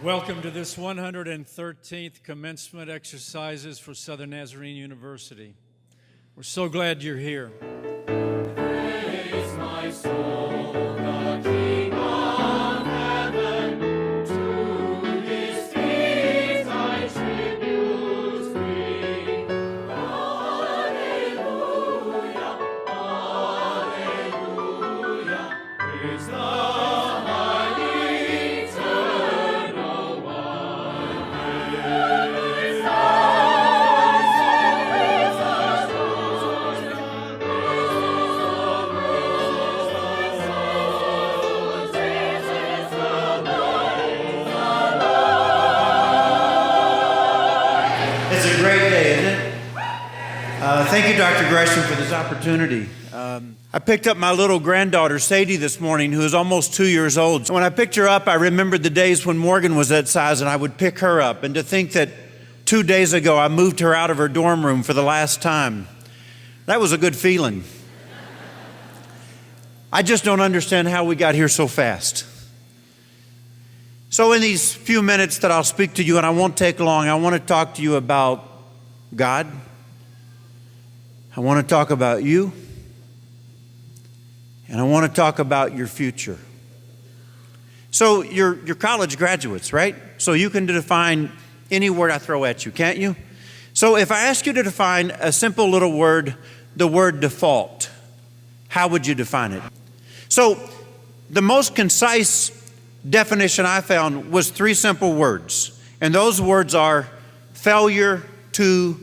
Welcome to this 113th commencement exercises for Southern Nazarene University. We're so glad you're here. Praise my soul, the King of heaven, to his feet I tribute bring. Alleluia, alleluia, praise the Thank you, Dr. Gresham, for this opportunity. I picked up my little granddaughter, Sadie, this morning, who is almost 2 years old. When I picked her up, I remembered the days when Morgan was that size and I would pick her up. And to think that 2 days ago, I moved her out of her dorm room for the last time, that was a good feeling. I just don't understand how we got here so fast. So in these few minutes that I'll speak to you, and I won't take long, I want to talk to you about God. I want to talk about you, and I want to talk about your future. So you're college graduates, right? So you can define any word I throw at you, can't you? So if I ask you to define a simple little word, the word default, how would you define it? So the most concise definition I found was 3 simple words, and those words are failure to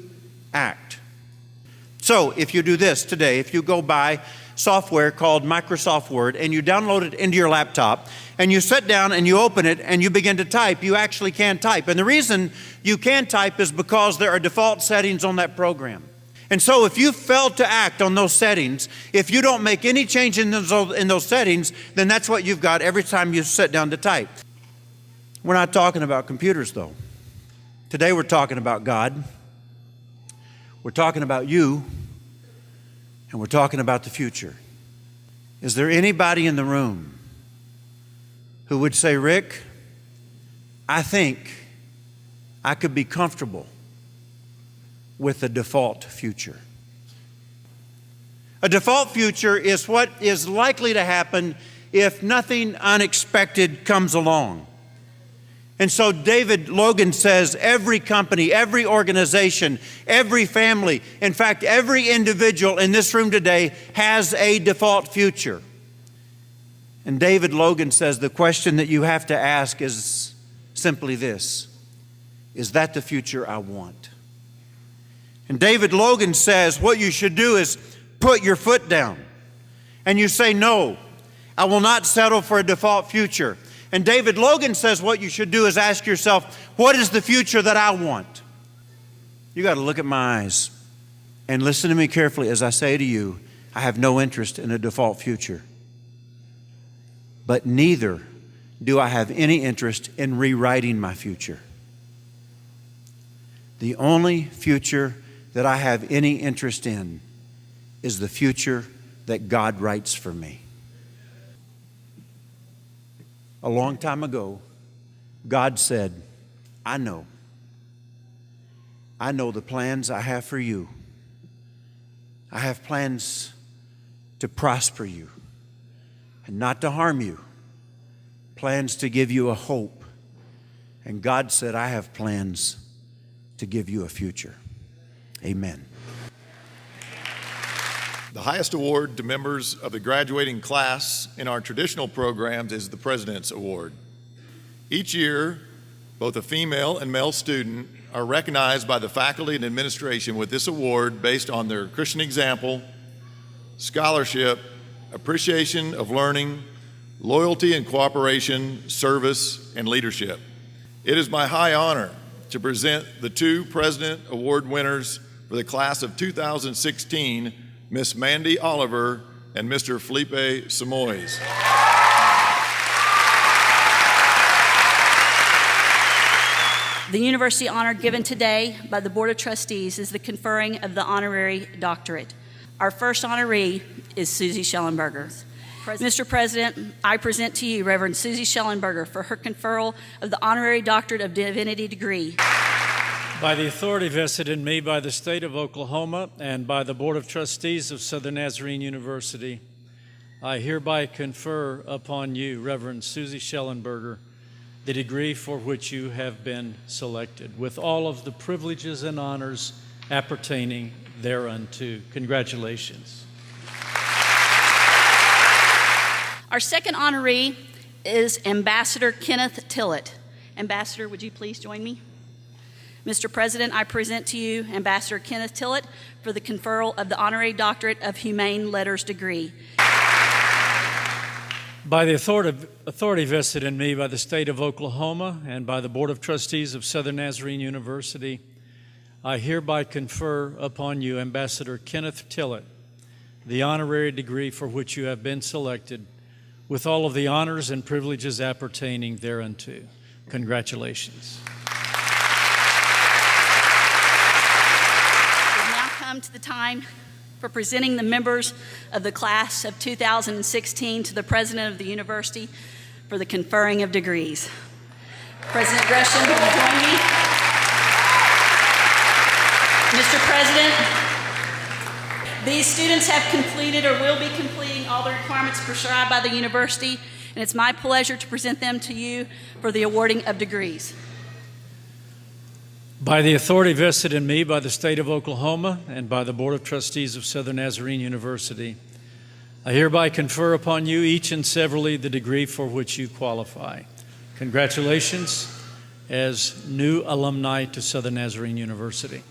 act. So if you do this today, if you go buy software called Microsoft Word and you download it into your laptop and you sit down and you open it and you begin to type, you actually can type. And the reason you can type is because there are default settings on that program. And so if you fail to act on those settings, if you don't make any change in those settings, then that's what you've got every time you sit down to type. We're not talking about computers, though. Today we're talking about God. We're talking about you, and we're talking about the future. Is there anybody in the room who would say, Rick, I think I could be comfortable with a default future? A default future is what is likely to happen if nothing unexpected comes along. And so David Logan says every company, every organization, every family, in fact, every individual in this room today has a default future. And David Logan says the question that you have to ask is simply this: is that the future I want? And David Logan says what you should do is put your foot down and you say, no, I will not settle for a default future. And David Logan says what you should do is ask yourself, what is the future that I want? You got to look at my eyes and listen to me carefully as I say to you, I have no interest in a default future. But neither do I have any interest in rewriting my future. The only future that I have any interest in is the future that God writes for me. A long time ago, God said, I know the plans I have for you. I have plans to prosper you and not to harm you, plans to give you a hope. And God said, I have plans to give you a future. Amen. The highest award to members of the graduating class in our traditional programs is the President's Award. Each year, both a female and male student are recognized by the faculty and administration with this award based on their Christian example, scholarship, appreciation of learning, loyalty and cooperation, service, and leadership. It is my high honor to present the 2 President Award winners for the class of 2016, Miss Mandy Oliver and Mr. Felipe Simoes. The university honor given today by the Board of Trustees is the conferring of the honorary doctorate. Our first honoree is Susie Schellenberger. Mr. President, I present to you Reverend Susie Schellenberger for her conferral of the Honorary Doctorate of Divinity degree. By the authority vested in me by the state of Oklahoma and by the Board of Trustees of Southern Nazarene University, I hereby confer upon you, Reverend Susie Schellenberger, the degree for which you have been selected, with all of the privileges and honors appertaining thereunto. Congratulations. Our second honoree is Ambassador Kenneth Tillett. Ambassador, would you please join me? Mr. President, I present to you Ambassador Kenneth Tillett for the conferral of the Honorary Doctorate of Humane Letters degree. By the authority vested in me by the state of Oklahoma and by the Board of Trustees of Southern Nazarene University, I hereby confer upon you, Ambassador Kenneth Tillett, the honorary degree for which you have been selected, with all of the honors and privileges appertaining thereunto. Congratulations. We've now come to the time for presenting the members of the class of 2016 to the President of the University for the conferring of degrees. President Gresham, will you join me? Mr. President, these students have completed or will be completing all the requirements prescribed by the university, and it's my pleasure to present them to you for the awarding of degrees. By the authority vested in me by the state of Oklahoma and by the Board of Trustees of Southern Nazarene University, I hereby confer upon you each and severally the degree for which you qualify. Congratulations as new alumni to Southern Nazarene University.